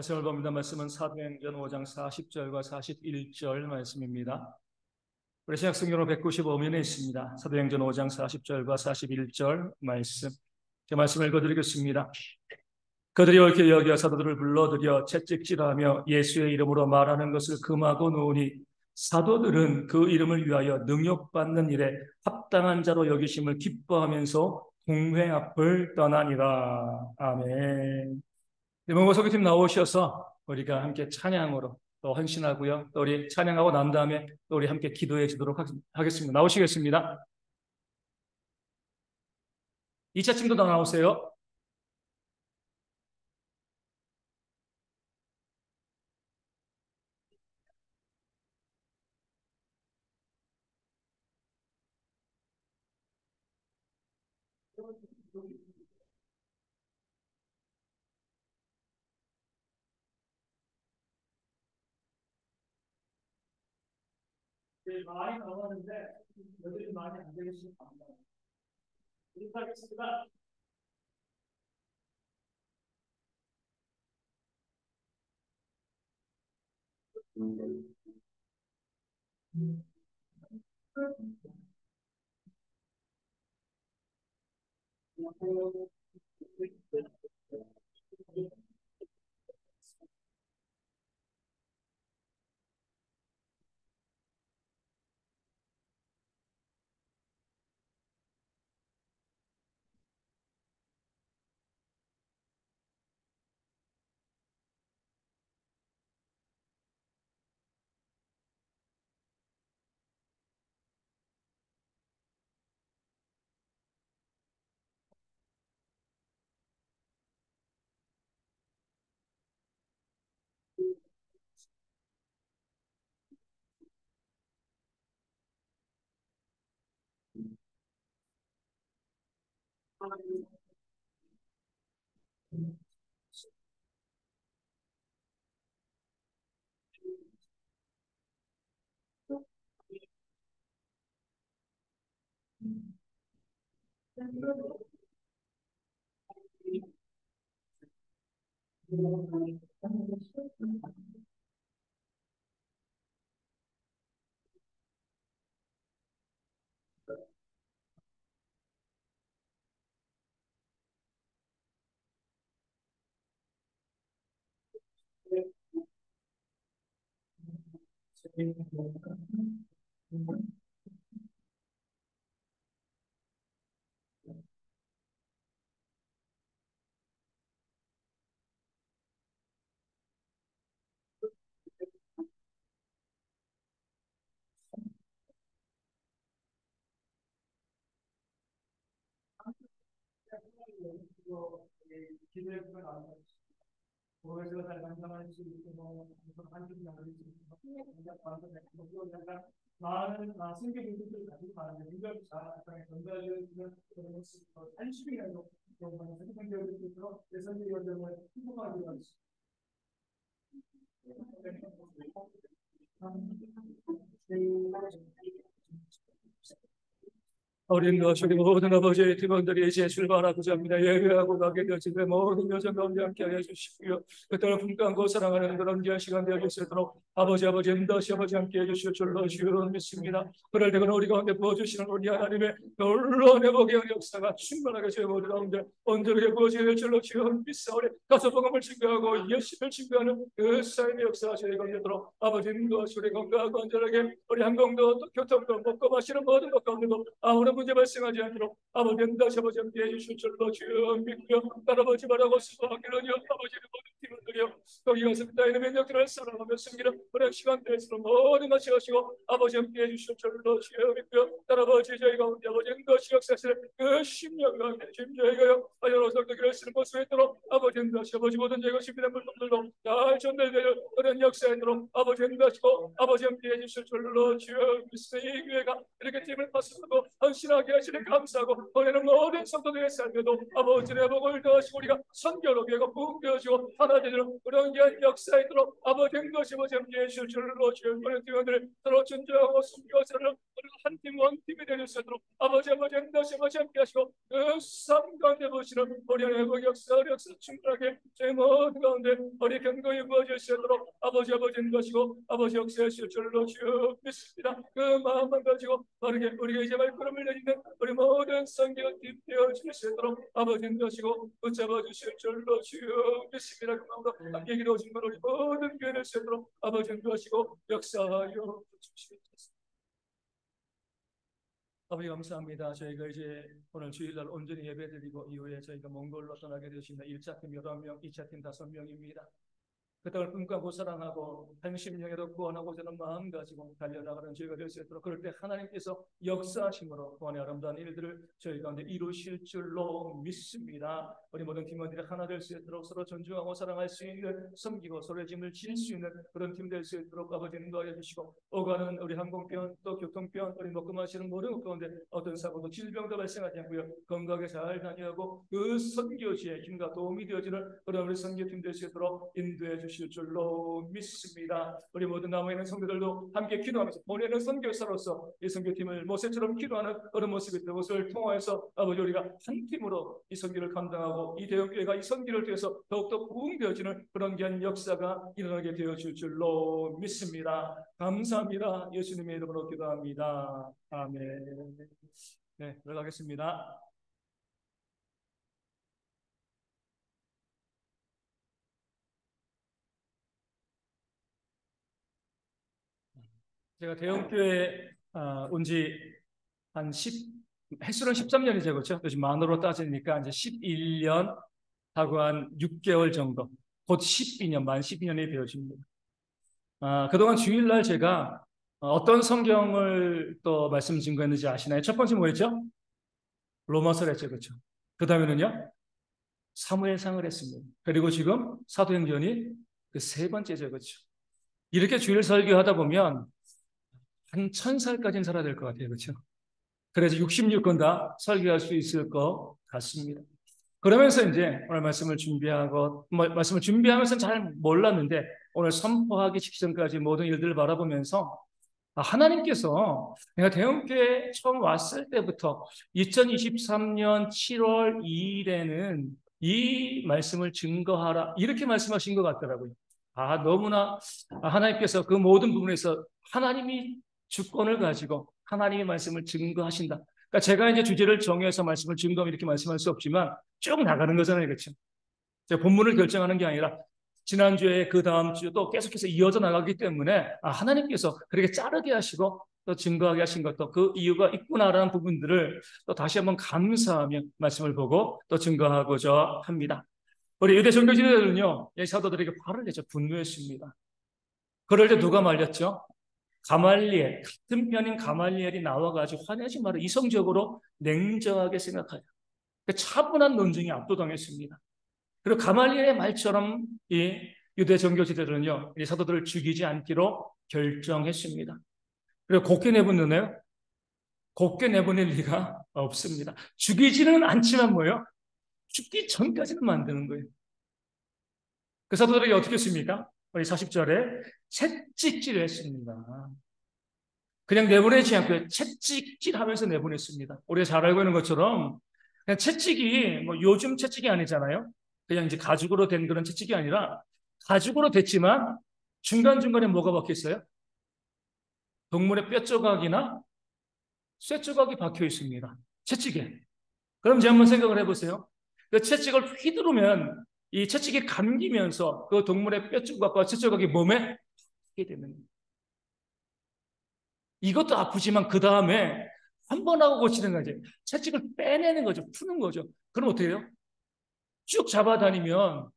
오늘 봅니다. 말씀은 사도행전 5장 40절과 41절 말씀입니다. 우리 신약성경으로 195면에 있습니다. 사도행전 5장 40절과 41절 말씀. 제 말씀을 읽어드리겠습니다. 그들이 옳게 여겨 사도들을 불러들여 채찍질하며 예수의 이름으로 말하는 것을 금하고 놓으니 사도들은 그 이름을 위하여 능욕받는 일에 합당한 자로 여기심을 기뻐하면서 공회 앞을 떠나니라. 아멘. 이번 소개팀 나오셔서 우리가 함께 찬양으로 또 헌신하고요. 또 우리 찬양하고 난 다음에 또 우리 함께 기도해 주도록 하겠습니다. 나오시겠습니다. 2차 팀도 다 나오세요. 많이 나왔는데 여들이 많이 안 되겠습니다. 인사하겠습니다. 기도해 주면 안 돼요. 그래서 잘 감당할 수 있고 한줄 나눌 수 있고 많은 생계분들을 가지고 가는데 굉장히 잘 전달되는 그런 한심이라도 생계분들로 예선의 여정을 행복하게 하고 어린 것들이 모든 아버지의 팀원들이 이제 출발하고자 합니다. 예배하고 가게 되어지되 모든 여정 가운데 함께 하여 주시고요. 그때를 품고 사랑하는 그런 귀한 시간 되어 수 있도록 아버지 인도하시 아버지 함께 해주시오 줄로 주여 믿습니다. 그럴 때는 우리 가운데 부어주시는 우리 하나님의 놀라운 회복의 역사가 충만하게 저희 모두 가운데 온전하게 부어지는 줄로 주여 믿사오니 가서복음을 증거하고 예수를 증거하는 그 삶의 역사가 저희 가운데 있도록 아버지 인도하시 우리 건강하고 안전하게 우리 항공도 또 교통도 먹고 마시는 모든 것 가운데도 아무런 문제 발생하지 않도록 아버지 다시 아버지 함께 해주실 줄로 주여 믿고요. 따라보지 말라고 수고하기는요. 아버지의 모든 팀원들이요. 거기 가서 따위는 면역들을 사랑하며 승리는 그런 시간대에서 모든 것이 하시고 아버지 함께 해주실 줄로 주여 믿고요. 따라보지 저희 가운데 아버지 것이 역사실 그 10년 가운데 지금 저희가요. 아여로서 그 길을 쓰는 모습에 있도록 아버지 다시 아버지 모든 저희가 준비된 물품들도 잘 전달되어 그런 역사에 있도록 아버지 다시고 아버지 함께 해주실 줄로 주여 믿습니다. 이 교회가 이렇게 팀을 파수하고 헌신하게 하시니 감사하고 너희는 모든 성도들의 삶에도 아버지의 복을 더하시고 우리가 선교로 교회가 부흥되어지고 하나 되는 그런 귀한 역사에 있도록 아버지 것이 아버지 함께 해주실 줄로 주여 우리 팀원들 서로 존중하고 숨겨서는 한 팀원 팀이 될 수 있도록 아버지 다시 함께 하시고 그 삶 가운데 보시는 우리 회복 역사 충분하게 저희 모든 가운데 우리 경고에 부어질 수 있도록 아버지 인도하시고 아버지 역사하실 줄로 주 믿습니다. 그 마음만 가지고 바르게 우리가 이제 발걸음을 내딛는 우리 모든 성경을 되어 주실 수 있도록 아버지 인도하시고 붙잡아 주실 줄로 주 믿습니다. 그 마음으로 함께 기도하신 분 우리 모든 교회를 수 있도록 아버지 인도하시고 역사하여 주시옵소서. 아버지 감사합니다. 저희가 이제 오늘 주일날 온전히 예배드리고 이후에 저희가 몽골로 떠나게 되십니다. 1차 팀 8명, 2차 팀 5명입니다. 그 땅을 꿈꾸고 사랑하고 한심령에도 구원하고자 하는 마음 가지고 달려나가는 저희가 될 수 있도록 그럴 때 하나님께서 역사하심으로 구원의 아름다운 일들을 저희 가운데 이루실 줄로 믿습니다. 우리 모든 팀원들이 하나 될 수 있도록 서로 존중하고 사랑할 수 있는 섬기고 서로의 짐을 질 수 있는 그런 팀 될 수 있도록 아버지 인도하여 주시고 오가는 우리 항공편 또 교통편 우리 먹고 마시는 모든 것 가운데 어떤 사고도 질병도 발생하지 않고요 건강하게 잘 다녀오고 그 선교지에 힘과 도움이 되어지는 그런 우리 선교팀 될 수 있도록 인도해 주실 줄로 믿습니다. 우리 모든 남아있는 성도들도 함께 기도하면서 보내는 선교사로서 이 선교팀을 모세처럼 기도하는 그런 모습이 되는 것을 통하여서 아버지 우리가 한 팀으로 이 선교를 감당하고 이 대형교회가 이 선교를 통해서 더욱더 부흥되어지는 그런 귀한 역사가 일어나게 되어질 줄로 믿습니다. 감사합니다. 예수님의 이름으로 기도합니다. 아멘. 네, 들어가겠습니다. 제가 대형교회 온 지 한 횟수는 13년이죠, 그렇죠? 요즘 만으로 따지니까 이제 11년 하고 한 6개월 정도, 곧 12년, 만 12년이 되어집니다. 그동안 주일날 제가 어떤 성경을 또 말씀 증거했는지 아시나요? 첫 번째 뭐였죠? 로마서를 했죠, 그렇죠? 그 다음에는요, 사무엘상을 했습니다. 그리고 지금 사도행전이 그 세 번째죠, 그렇죠? 이렇게 주일 설교하다 보면 한 1000살까지는 살아야 될 것 같아요, 그렇죠? 그래서 66권 다 설교할 수 있을 것 같습니다. 그러면서 이제 오늘 말씀을 준비하고 말씀을 준비하면서 잘 몰랐는데 오늘 선포하기 직전까지 모든 일들을 바라보면서 하나님께서 내가 대형교회 처음 왔을 때부터 2023년 7월 2일에는 이 말씀을 증거하라 이렇게 말씀하신 것 같더라고요. 너무나 하나님께서 그 모든 부분에서 하나님이 주권을 가지고 하나님의 말씀을 증거하신다. 그러니까 제가 이제 주제를 정해서 말씀을 증거하면 이렇게 말씀할 수 없지만 쭉 나가는 거잖아요. 그렇죠? 제가 본문을 결정하는 게 아니라 지난주에 그 다음 주 또 계속해서 이어져 나가기 때문에 하나님께서 그렇게 자르게 하시고 또 증거하게 하신 것도 그 이유가 있구나라는 부분들을 또 다시 한번 감사하며 말씀을 보고 또 증거하고자 합니다. 우리 유대 종교지대들은요, 사도들에게 화를 내죠. 분노했습니다. 그럴 때 누가 말렸죠? 가말리엘, 같은 편인 가말리엘이 나와가지고 화내지 마라. 이성적으로 냉정하게 생각하자. 차분한 논증이 압도당했습니다. 그리고 가말리엘의 말처럼 이 유대 정교지대들은요, 이 사도들을 죽이지 않기로 결정했습니다. 그리고 곱게 내보내나요? 곱게 내보낼 리가 없습니다. 죽이지는 않지만 뭐요? 죽기 전까지는 만드는 거예요. 그 사도들에게 어떻게 했습니까? 우리 40절에 채찍질을 했습니다. 그냥 내보내지 않고 채찍질하면서 내보냈습니다. 우리가 잘 알고 있는 것처럼 그냥 채찍이 뭐 요즘 채찍이 아니잖아요. 그냥 이제 가죽으로 된 그런 채찍이 아니라 가죽으로 됐지만 중간중간에 뭐가 박혀 있어요? 동물의 뼈 조각이나 쇠 조각이 박혀 있습니다. 채찍에. 그럼 이제 한번 생각을 해보세요. 그 채찍을 휘두르면 이 채찍이 감기면서 그 동물의 뼈 조각과 쇠 조각이 몸에 박히게 되는 거예요. 이것도 아프지만 그 다음에 한 번 하고 고치는 거죠. 채찍을 빼내는 거죠. 푸는 거죠. 그럼 어떻게 해요? 쭉 잡아다니면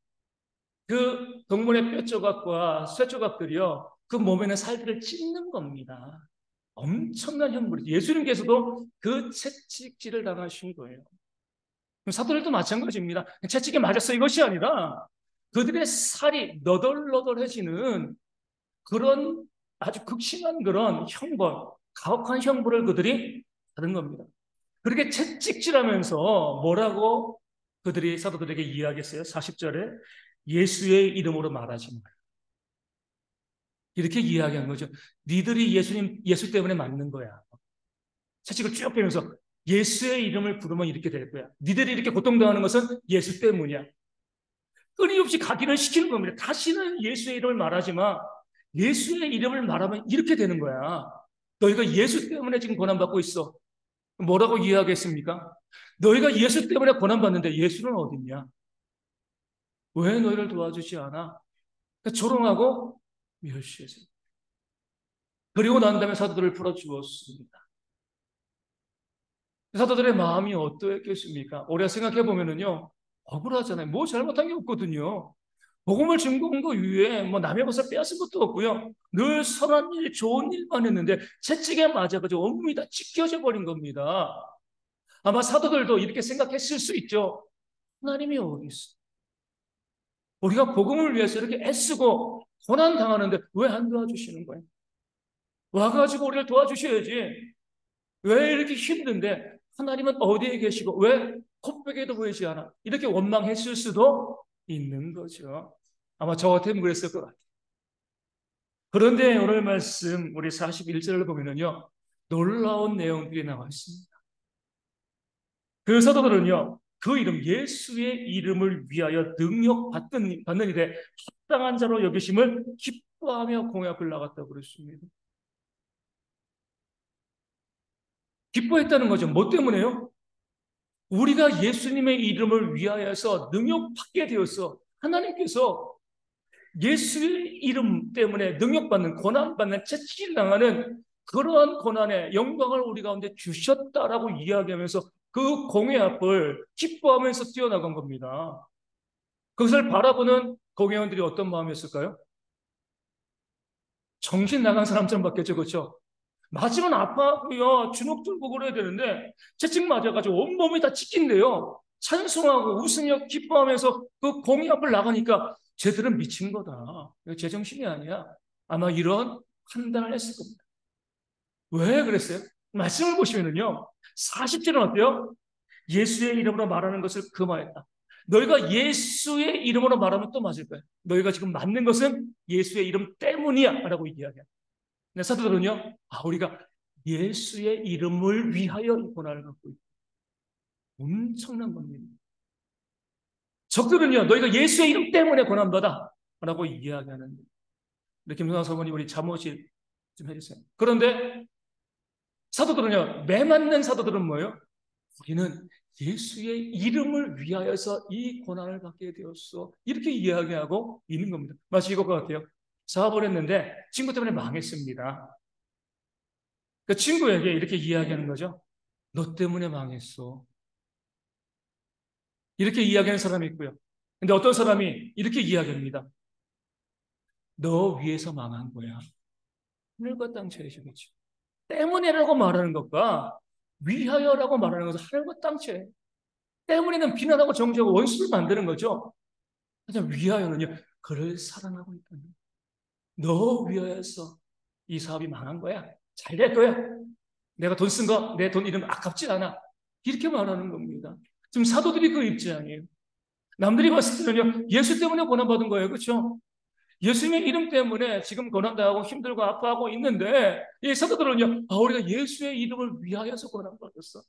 그 동물의 뼈 조각과 쇠 조각들이요. 그 몸에는 살들을 찢는 겁니다. 엄청난 형벌이죠. 예수님께서도 그 채찍질을 당하신 거예요. 사도들도 마찬가지입니다. 채찍에 맞았어 이것이 아니라 그들의 살이 너덜너덜해지는 그런 아주 극심한 그런 형벌, 가혹한 형벌을 그들이 받은 겁니다. 그렇게 채찍질하면서 뭐라고 그들이 사도들에게 이야기했어요? 40절에 예수의 이름으로 말하지 마라. 이렇게 이야기한 거죠. 니들이 예수 때문에 맞는 거야. 채찍을 쭉 빼면서 예수의 이름을 부르면 이렇게 될 거야. 니들이 이렇게 고통당하는 것은 예수 때문이야. 끊임없이 각인을 시키는 겁니다. 다시는 예수의 이름을 말하지 마. 예수의 이름을 말하면 이렇게 되는 거야. 너희가 예수 때문에 지금 고난받고 있어. 뭐라고 이해하겠습니까? 너희가 예수 때문에 고난받는데 예수는 어딨냐? 왜 너희를 도와주지 않아? 그러니까 조롱하고 멸시했어요. 그리고 난 다음에 사도들을 풀어주었습니다. 사도들의 마음이 어떠했겠습니까? 우리가 생각해보면요, 억울하잖아요. 뭐 잘못한 게 없거든요. 복음을 증거한 거 위에 뭐 남의 것을 빼앗은 것도 없고요. 늘 선한 일, 좋은 일만 했는데 채찍에 맞아가지고 온몸이 다 찢겨져 버린 겁니다. 아마 사도들도 이렇게 생각했을 수 있죠. 하나님이 어디 있어? 우리가 복음을 위해서 이렇게 애쓰고 고난 당하는데 왜 안 도와주시는 거예요? 와가지고 우리를 도와주셔야지. 왜 이렇게 힘든데 하나님은 어디에 계시고 왜 콧배에도 보이지 않아? 이렇게 원망했을 수도 있는 거죠. 아마 저 같으면 그랬을 것 같아요. 그런데 오늘 말씀 우리 41절을 보면은요, 놀라운 내용들이 나와 있습니다. 그 사도들은요, 그 이름 예수의 이름을 위하여 능력 받는 일에 합당한 자로 여기심을 기뻐하며 공약을 나갔다고 그랬습니다. 기뻐했다는 거죠. 뭐 때문에요? 우리가 예수님의 이름을 위하여서 능력받게 되었어. 하나님께서 예수의 이름 때문에 능력받는, 고난받는, 채찍을 당하는 그러한 고난의 영광을 우리 가운데 주셨다라고 이야기하면서 그 공회 앞을 기뻐하면서 뛰어나간 겁니다. 그것을 바라보는 공회원들이 어떤 마음이었을까요? 정신 나간 사람처럼 바뀌었죠, 그렇죠? 맞으면 아파하고요, 주눅 들고 그래야 되는데 채찍 맞아가지고 온몸이 다 찢긴데요. 찬송하고 웃으며 기뻐하면서 그 공회 앞을 나가니까 쟤들은 미친 거다. 제정신이 아니야. 아마 이런 판단을 했을 겁니다. 왜 그랬어요? 말씀을 보시면은요, 40절은 어때요? 예수의 이름으로 말하는 것을 금하였다. 너희가 예수의 이름으로 말하면 또 맞을 거야. 너희가 지금 맞는 것은 예수의 이름 때문이야 라고 이야기해요. 근데 사도들은요, 우리가 예수의 이름을 위하여 이 고난을 갖고 있다. 엄청난 겁니다. 적들은요, 너희가 예수의 이름 때문에 고난받아 라고 이야기하는데, 이렇게 김성환 사모님 우리 잠옷이 좀 해주세요. 그런데 사도들은요, 매 맞는 사도들은 뭐예요? 우리는 예수의 이름을 위하여서 이 고난을 받게 되었어. 이렇게 이야기하고 있는 겁니다. 마치 이것과 같아요. 사업을 했는데 친구 때문에 망했습니다. 그 친구에게 이렇게 이야기하는 거죠. 너 때문에 망했어. 이렇게 이야기하는 사람이 있고요. 근데 어떤 사람이 이렇게 이야기합니다. 너 위해서 망한 거야. 하늘과 땅 차이시겠죠. 때문에라고 말하는 것과 위하여라고 말하는 것은 하늘과 땅 차이. 때문에는 비난하고 정죄하고 원수를 만드는 거죠. 하지만 위하여는요, 그를 사랑하고 있다는 거예요. 너 위하여서 이 사업이 망한 거야. 잘 될 거야. 내가 돈 쓴 거, 내 돈 이름 아깝지 않아. 이렇게 말하는 겁니다. 지금 사도들이 그 입장이에요. 남들이 봤을 때는요, 예수 때문에 고난받은 거예요. 그렇죠? 예수님의 이름 때문에 지금 고난당하고 힘들고 아파하고 있는데, 이 사도들은요, 우리가 예수의 이름을 위하여서 고난받았어.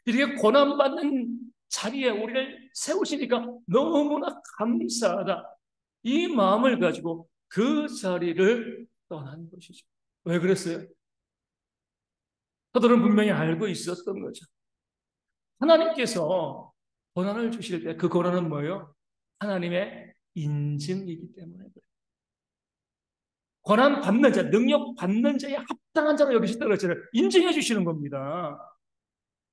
이렇게 고난받는 자리에 우리를 세우시니까 너무나 감사하다. 이 마음을 가지고 그 자리를 떠난 것이죠. 왜 그랬어요? 사도는 분명히 알고 있었던 거죠. 하나님께서 고난을 주실 때 그 고난은 뭐예요? 하나님의 인증이기 때문에 그래요. 고난 받는 자, 능력 받는 자에 합당한 자로 여기셨다고 했잖아요. 인증해 주시는 겁니다.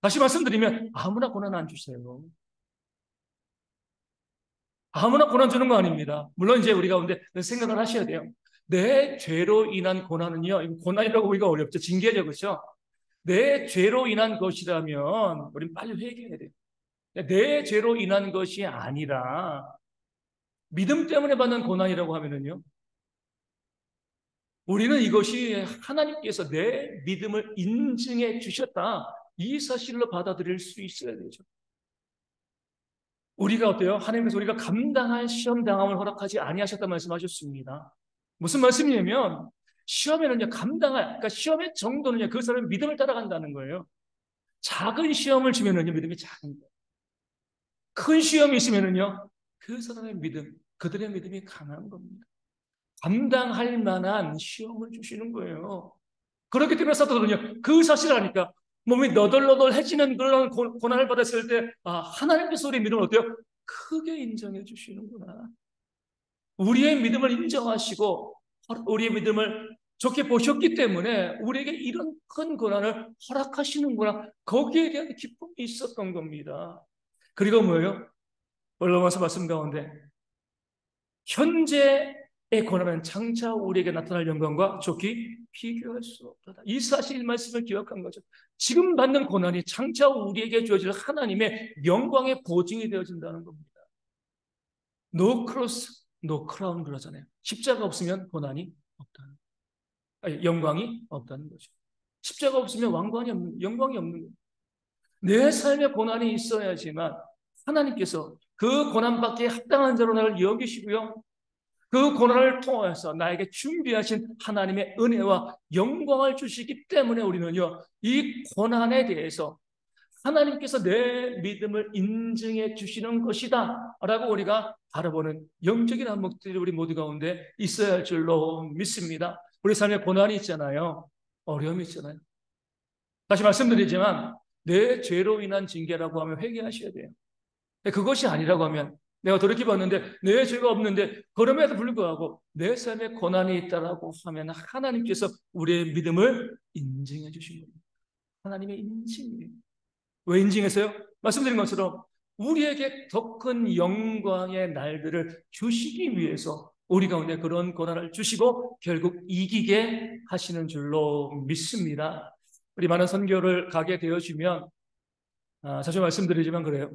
다시 말씀드리면 아무나 고난 안 주세요. 아무나 고난 주는 거 아닙니다. 물론 이제 우리 가운데 생각을 하셔야 돼요. 내 죄로 인한 고난은요, 고난이라고 우리가 어렵죠. 징계죠, 그렇죠? 내 죄로 인한 것이라면 우리는 빨리 회개해야 돼요. 내 죄로 인한 것이 아니라 믿음 때문에 받는 고난이라고 하면은요, 우리는 이것이 하나님께서 내 믿음을 인증해 주셨다. 이 사실로 받아들일 수 있어야 되죠. 우리가 어때요? 하나님께서 우리가 감당할 시험 당함을 허락하지 아니하셨다 말씀하셨습니다. 무슨 말씀이냐면 시험에는요, 그러니까 시험의 정도는요, 그 사람의 믿음을 따라간다는 거예요. 작은 시험을 주면은요, 믿음이 작은 거예요. 큰 시험이 있으면은요, 그 사람의 믿음, 그들의 믿음이 강한 겁니다. 감당할 만한 시험을 주시는 거예요. 그렇기 때문에 사도들은요, 그 사실을 아니까 몸이 너덜너덜해지는 그런 고난을 받았을 때, 하나님께서 우리의 믿음을 어때요? 크게 인정해 주시는구나. 우리의 믿음을 인정하시고, 우리의 믿음을 좋게 보셨기 때문에 우리에게 이런 큰 고난을 허락하시는구나. 거기에 대한 기쁨이 있었던 겁니다. 그리고 뭐예요? 올라와서 말씀 가운데 현재의 고난은 장차 우리에게 나타날 영광과 좋게 비교할 수 없다. 이 사실 말씀을 기억한 거죠. 지금 받는 고난이 장차 우리에게 주어질 하나님의 영광의 보증이 되어진다는 겁니다. No cross, no crown 그러잖아요. 십자가 없으면 고난이 없다는, 영광이 없다는 거죠. 십자가 없으면 영광이 없는 거예요. 내 삶에 고난이 있어야지만 하나님께서 그 고난받기에 합당한 자로 나를 여기시고요, 그 고난을 통해서 나에게 준비하신 하나님의 은혜와 영광을 주시기 때문에 우리는요, 이 고난에 대해서 하나님께서 내 믿음을 인증해 주시는 것이다 라고 우리가 바라보는 영적인 안목들이 우리 모두 가운데 있어야 할 줄로 믿습니다. 우리 삶에 고난이 있잖아요. 어려움이 있잖아요. 다시 말씀드리지만 내 죄로 인한 징계라고 하면 회개하셔야 돼요. 그것이 아니라고 하면, 내가 돌이켜봤는데 내 죄가 없는데 그럼에도 불구하고 내 삶에 고난이 있다라고 하면 하나님께서 우리의 믿음을 인증해 주신 겁니다. 하나님의 인증이에요. 왜 인증했어요? 말씀드린 것처럼 우리에게 더 큰 영광의 날들을 주시기 위해서 우리 가운데 그런 고난을 주시고 결국 이기게 하시는 줄로 믿습니다. 우리 많은 선교를 가게 되어지면, 자주 말씀드리지만 그래요.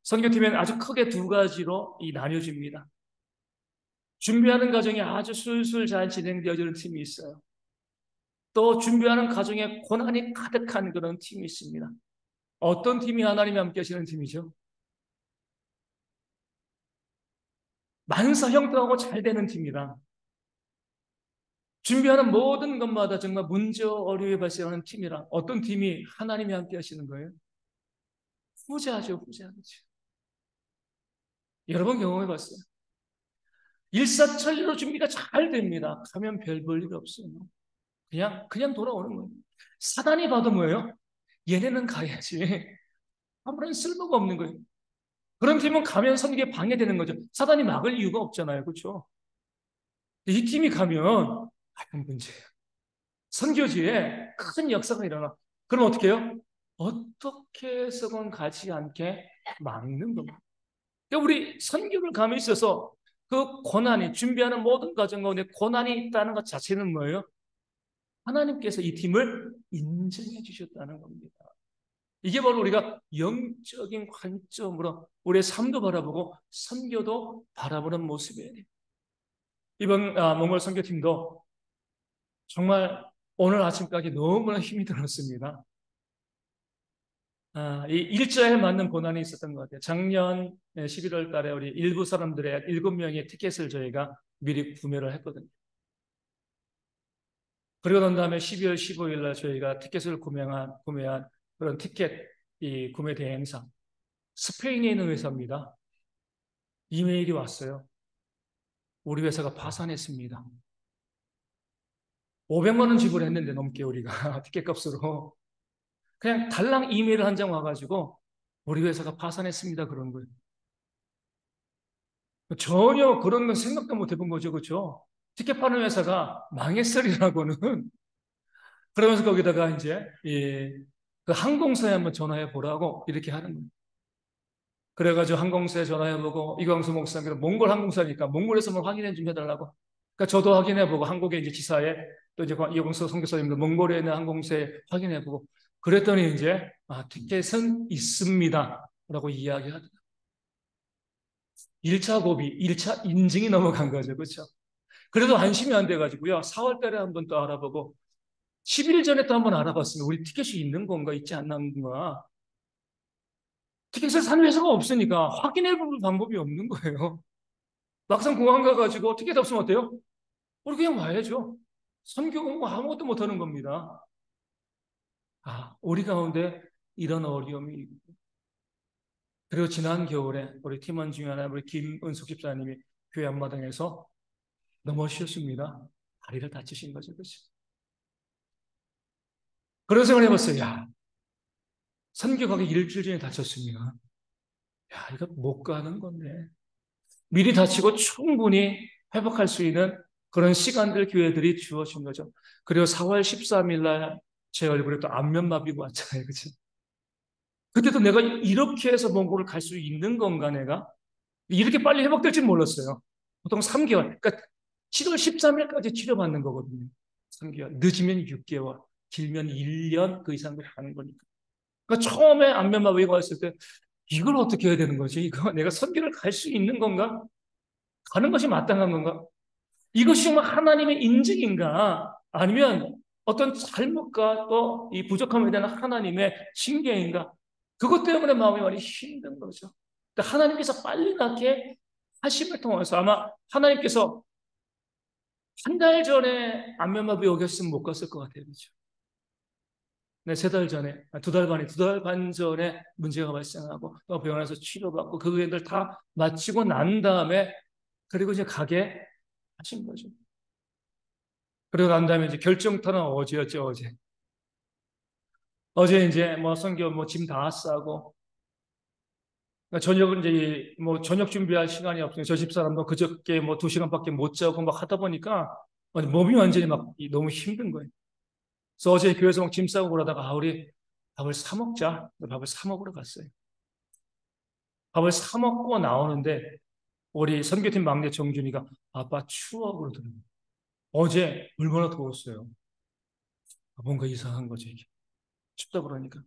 선교팀은 아주 크게 두 가지로 나뉘어집니다. 준비하는 과정이 아주 술술 잘 진행되어지는 팀이 있어요. 또 준비하는 과정에 고난이 가득한 그런 팀이 있습니다. 어떤 팀이 하나님이 함께 하시는 팀이죠? 만사형통하고 잘 되는 팀이다. 준비하는 모든 것마다 정말 문제 어려움이 발생하는 팀이랑 어떤 팀이 하나님이 함께 하시는 거예요? 후자죠, 후자죠. 여러 번 경험해 봤어요. 일사천리로 준비가 잘 됩니다. 가면 별 볼 일 없어요. 그냥 돌아오는 거예요. 사단이 봐도 뭐예요? 얘네는 가야지. 아무런 쓸모가 없는 거예요. 그런 팀은 가면 선교에 방해되는 거죠. 사단이 막을 이유가 없잖아요. 그렇죠? 이 팀이 가면 아픈 문제예요. 선교지에 큰 역사가 일어나. 그럼 어떻게 해요? 어떻게 해서건 가지 않게 막는 겁니다. 그러니까 우리 선교를 감에 있어서 그 고난이, 준비하는 모든 과정 가운데 고난이 있다는 것 자체는 뭐예요? 하나님께서 이 팀을 인정해 주셨다는 겁니다. 이게 바로 우리가 영적인 관점으로 우리의 삶도 바라보고 선교도 바라보는 모습이에요. 이번 몽골 선교팀도 정말 오늘 아침까지 너무나 힘이 들었습니다. 이 일자에 맞는 고난이 있었던 것 같아요. 작년 11월 달에 우리 일부 사람들의 7명의 티켓을 저희가 미리 구매를 했거든요. 그리고 난 다음에 12월 15일 날 저희가 티켓을 구매한 그런 티켓 이 구매 대행사, 스페인에 있는 회사입니다. 이메일이 왔어요. 우리 회사가 파산했습니다. 500만 원 지불했는데 넘게 우리가 티켓 값으로 그냥 달랑 이메일 한 장 와가지고 우리 회사가 파산했습니다 그런 거예요. 전혀 그런 건 생각도 못 해본 거죠, 그렇죠? 티켓 파는 회사가 망했으리라고는. 그러면서 거기다가 이제 그 항공사에 한번 전화해 보라고 이렇게 하는 거예요. 그래가지고 항공사에 전화해보고 이광수 목사님께서 몽골 항공사니까 몽골에서 뭐 확인해 좀 해달라고. 그러니까 저도 확인해보고 한국의 이제 지사에 또 이제 이광수 선교사님도 몽골에 있는 항공사에 확인해보고 그랬더니 이제 티켓은 있습니다라고 이야기하더라고요. 1차 고비, 1차 인증이 넘어간 거죠, 그렇죠? 그래도 안심이 안 돼가지고요. 4월 달에 한번 또 알아보고 10일 전에 또 한번 알아봤습니다. 우리 티켓이 있는 건가 있지 않는 건가. 티켓을 산 회사가 없으니까 확인해 볼 방법이 없는 거예요. 막상 공항 가가지고 티켓 없으면 어때요? 우리 그냥 와야죠. 선교 공부 아무것도 못하는 겁니다. 우리 가운데 이런 어려움이 있고. 그리고 지난 겨울에 우리 팀원 중에 하나 우리 김은숙 집사님이 교회 앞마당에서 넘어지셨습니다. 다리를 다치신 거죠. 그렇죠? 그런 생각을 해봤어요. 선교 가기 일주일 전에 다쳤습니다. 이거 못 가는 건데. 미리 다치고 충분히 회복할 수 있는 그런 시간들, 기회들이 주어진 거죠. 그리고 4월 13일 날 제 얼굴에 또 안면마비가 왔잖아요. 그치? 그때도 내가 이렇게 해서 몽골을 갈 수 있는 건가, 내가? 이렇게 빨리 회복될지 몰랐어요. 보통 3개월. 그러니까 7월 13일까지 치료받는 거거든요. 3개월. 늦으면 6개월. 길면 1년 그 이상도 가는 거니까. 그러니까 처음에 안면마비가 왔을 때 이걸 어떻게 해야 되는 거지? 이거 내가 선교를 갈 수 있는 건가? 가는 것이 마땅한 건가? 이것이 정말 하나님의 인증인가? 아니면 어떤 잘못과 또 이 부족함에 대한 하나님의 징계인가? 그것 때문에 마음이 많이 힘든 거죠. 하나님께서 빨리 낫게 하심을 통해서 아마 하나님께서 한 달 전에 안면마비 오겠으면 못 갔을 것 같아요. 그렇죠? 네, 3달 전에, 2달 반 전에 문제가 발생하고 또 병원에서 치료받고 그 일들 다 마치고 난 다음에 그리고 이제 가게 하신 거죠. 그러고 난 다음에 이제 결정타는 어제였죠, 어제. 어제 이제 뭐 선교 뭐 짐 다 싸고 그러니까 저녁은 이제 뭐 저녁 준비할 시간이 없어요. 저 집사람도 그저께 뭐 2시간밖에 못 자고 막 하다 보니까 몸이 완전히 막 너무 힘든 거예요. 그래서 어제 교회에서 막 짐 싸고 그러다가 우리 밥을 사 먹자. 밥을 사 먹으러 갔어요. 밥을 사 먹고 나오는데 우리 선교팀 막내 정준이가 아빠 추워 그러더라고요. 어제 얼마나 더웠어요. 뭔가 이상한 거죠, 이게. 춥다 그러니까.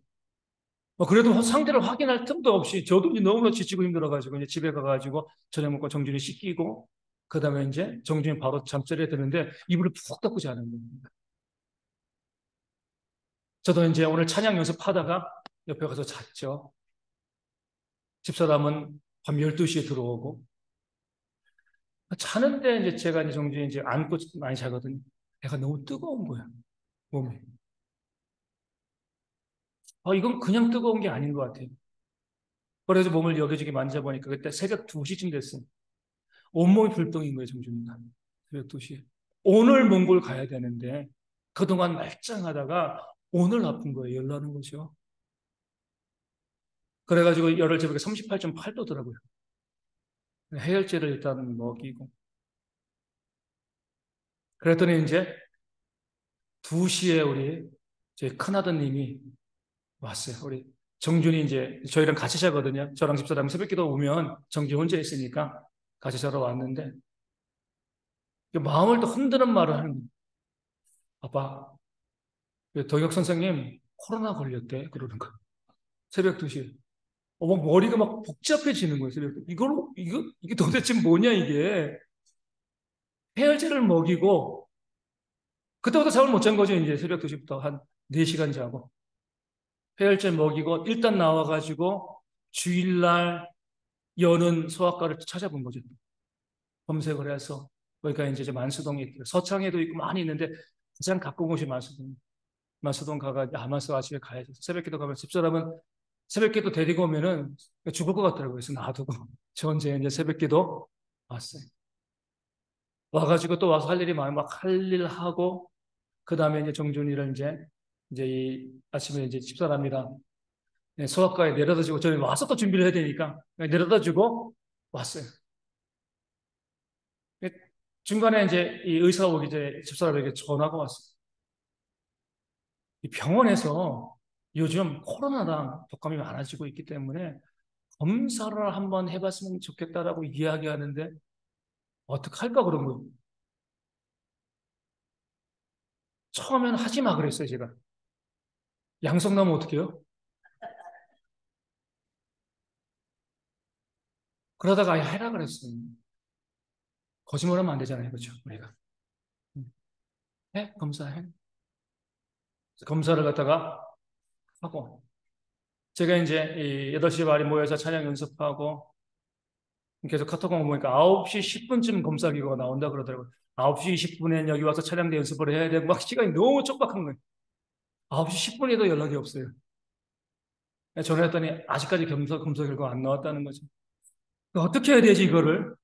그래도 상태를 확인할 틈도 없이 저도 이제 너무나 지치고 힘들어가지고 이제 집에 가가지고 저녁 먹고 정준이 씻기고 그 다음에 이제 정준이 바로 잠자리에 드는데 이불을 푹 덮고 자는 겁니다. 저도 이제 오늘 찬양 연습하다가 옆에 가서 잤죠. 집사람은 밤 12시에 들어오고 자는데 이제 제가 이제 정준이 이제 안고 많이 자거든요. 애가 너무 뜨거운 거야, 몸이. 이건 그냥 뜨거운 게 아닌 것 같아요. 그래서 몸을 여기저기 만져보니까 그때 새벽 2시쯤 됐어요. 온몸이 불똥인 거예요, 정준이가. 새벽 2시에. 오늘 몽골 가야 되는데 그동안 말짱하다가 오늘 아픈 거예요. 열나는 거죠. 그래가지고 열을 재보니까 38.8도더라고요. 해열제를 일단 먹이고. 그랬더니 이제 2시에 우리 제 큰아드님이 왔어요. 우리 정준이 이제 저희랑 같이 자거든요. 저랑 집사람 새벽기도 오면 정준이 혼자 있으니까 같이 자러 왔는데 마음을 또 흔드는 말을 하는 거예요. 아빠, 동혁 선생님 코로나 걸렸대 그러는 거예요. 새벽 2시에. 막 머리가 막 복잡해지는 거예요. 새벽 2시. 이게 도대체 뭐냐 이게. 해열제를 먹이고 그때부터 잠을 못 잔 거죠. 이제 새벽 2시부터 한 4시간 자고. 해열제 먹이고 일단 나와가지고 주일날 여는 소아과를 찾아본 거죠. 검색을 해서. 그러니까 이제 만수동에 있고 서창에도 있고 많이 있는데 가장 가까운 곳이 만수동. 만수동 가가 아마스 아침에 가야죠. 새벽기도 가면 집사람은 새벽기도 데리고 오면은 죽을 것 같더라고요. 그래서 놔두고 저 혼자 이제 새벽기도 왔어요. 와가지고 또 와서 할 일이 많아 막 할 일 하고 그 다음에 이제 정준이를 이제 이 아침에 이제 집사람이랑 소아과에 내려다주고 저희 와서 또 준비를 해야 되니까 내려다주고 왔어요. 중간에 이제 이 의사가 오기 전에 집사람에게 전화가 왔어요. 이 병원에서 요즘 코로나랑 독감이 많아지고 있기 때문에 검사를 한번 해봤으면 좋겠다라고 이야기하는데 어떡할까 그런 거예요. 처음에는 하지 마 그랬어요, 제가. 양성 나면 어떡해요? 그러다가 아예 해라 그랬어요. 거짓말하면 안 되잖아요, 그렇죠? 우리가. 해? 검사해? 검사를 갖다가 하고 제가 이제 이 8시 반에 모여서 찬양 연습하고 계속 카톡 보니까 9시 10분쯤 검사 기고가 나온다 그러더라고요. 9시 20분에 여기 와서 차량대 연습을 해야 되고 막 시간이 너무 촉박한 거예요. 9시 10분에도 연락이 없어요. 전화했더니 아직까지 검사 결과 안 나왔다는 거죠. 어떻게 해야 되지 이거를?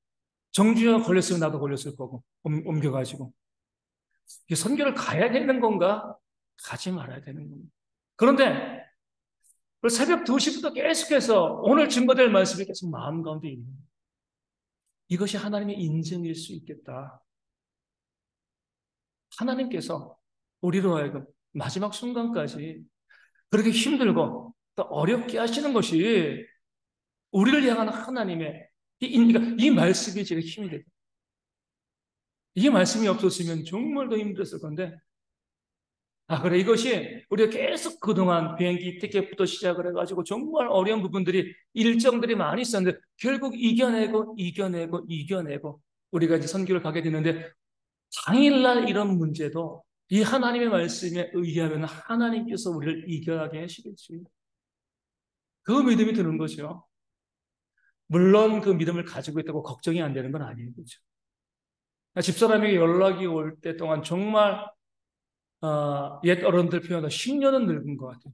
정주가 걸렸으면 나도 걸렸을 거고 옮겨가지고 이 선교를 가야 되는 건가? 가지 말아야 되는 겁니다. 그런데 새벽 2시부터 계속해서 오늘 증거될 말씀이 계속 마음 가운데 있는 거예요. 이것이 하나님의 인증일 수 있겠다. 하나님께서 우리로 하여금 마지막 순간까지 그렇게 힘들고 또 어렵게 하시는 것이 우리를 향한 하나님의 그러니까 이 말씀이 제가 힘이 되다. 이 말씀이 없었으면 정말 더 힘들었을 건데 그래 이것이 우리가 계속 그동안 비행기 티켓부터 시작을 해가지고 정말 어려운 부분들이 일정들이 많이 있었는데 결국 이겨내고 우리가 이제 선교를 가게 되는데 당일날 이런 문제도 이 하나님의 말씀에 의하면 하나님께서 우리를 이겨나게 하시겠지. 그 믿음이 드는 거죠. 물론 그 믿음을 가지고 있다고 걱정이 안 되는 건 아니에요. 그렇죠? 집사람에게 연락이 올 때 동안 정말 옛 어른들 표현으로 10년은 늙은 것 같아요.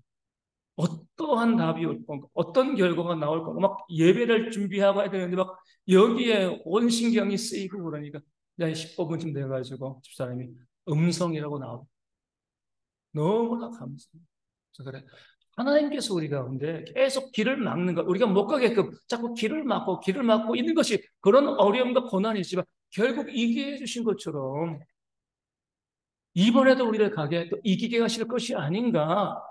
어떠한 답이 올 건가, 어떤 결과가 나올 건가, 막 예배를 준비하고 해야 되는데 막 여기에 온 신경이 쓰이고 그러니까 15분쯤 돼가지고 집사람이 음성이라고 나오고 너무나 감사해요. 그래 하나님께서 우리 가운데 계속 길을 막는 것, 우리가 못 가게끔 자꾸 길을 막고 있는 것이 그런 어려움과 고난이지만 결국 이기게 해주신 것처럼 이번에도 우리를 가게 또 이기게 하실 것이 아닌가.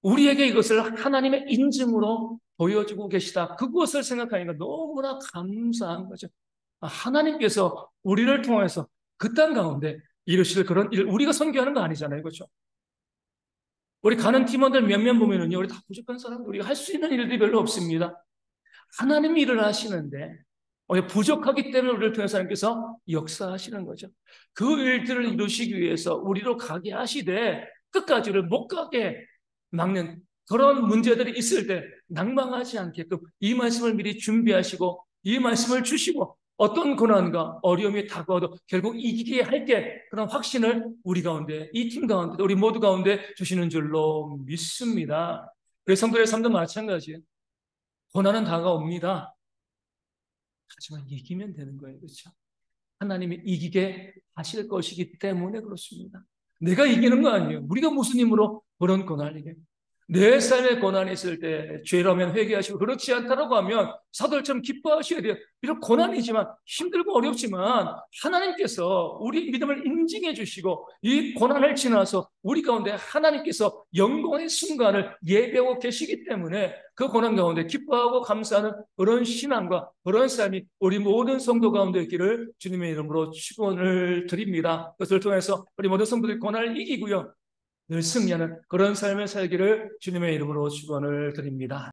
우리에게 이것을 하나님의 인증으로 보여주고 계시다. 그것을 생각하니까 너무나 감사한 거죠. 하나님께서 우리를 통해서 그 땅 가운데 이루실 그런 일, 우리가 선교하는 거 아니잖아요. 그렇죠? 우리 가는 팀원들 몇몇 보면은요, 우리 다 부족한 사람들, 우리가 할 수 있는 일들이 별로 없습니다. 하나님이 일을 하시는데, 부족하기 때문에 우리를 통해서 하나님께서 역사하시는 거죠. 그 일들을 이루시기 위해서 우리로 가게 하시되, 끝까지를 못 가게 막는 그런 문제들이 있을 때, 낭망하지 않게끔 이 말씀을 미리 준비하시고, 이 말씀을 주시고, 어떤 고난과 어려움이 다가와도 결국 이기게 할게 그런 확신을 우리 가운데, 이 팀 가운데, 우리 모두 가운데 주시는 줄로 믿습니다. 그래서 성도의 삶도 마찬가지예요. 고난은 다가옵니다. 하지만 이기면 되는 거예요. 그렇죠? 하나님이 이기게 하실 것이기 때문에 그렇습니다. 내가 이기는 거 아니에요. 우리가 무슨 힘으로 그런 고난을 이겨요? 내 삶에 고난이 있을 때 죄라면 회개하시고 그렇지 않다라고 하면 사도들처럼 기뻐하셔야 돼요. 비록 고난이지만 힘들고 어렵지만 하나님께서 우리 믿음을 인증해 주시고 이 고난을 지나서 우리 가운데 하나님께서 영광의 순간을 예배하고 계시기 때문에 그 고난 가운데 기뻐하고 감사하는 그런 신앙과 그런 삶이 우리 모든 성도 가운데 있기를 주님의 이름으로 축원을 드립니다. 그것을 통해서 우리 모든 성도들이 고난을 이기고요. 늘 승리하는 그런 삶을 살기를 주님의 이름으로 축원을 드립니다.